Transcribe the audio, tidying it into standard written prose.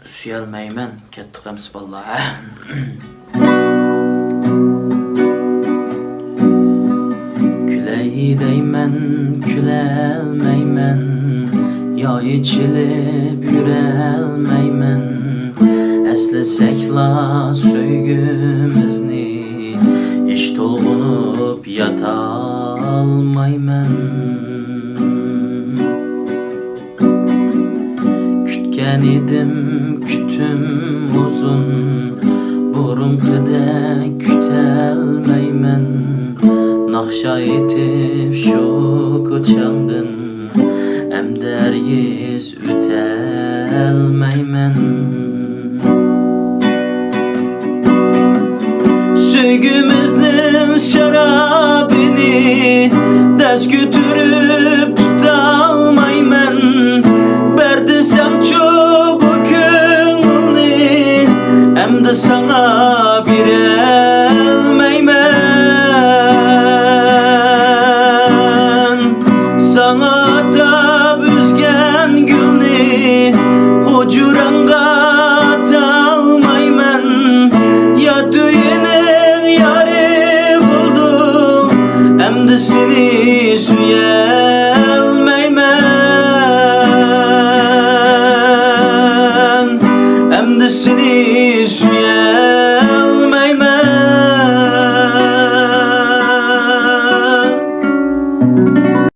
Suyalmayman, ketdi qamsiz vallahi. Küley deymen, külelmeymen, ya içilip yürelmeymen. Eslesekla söygümüzni, iş dolgunup yata almaymen. Kütken idim, kütüm uzun, burunqidek kütelmeymen. Nakşa etip şu koçandın, emdergiz ütelmeymen. Söygümüzün şarabini dez götürüp tutalmaymen. Berdi sen çabuk könlünü, hem de sana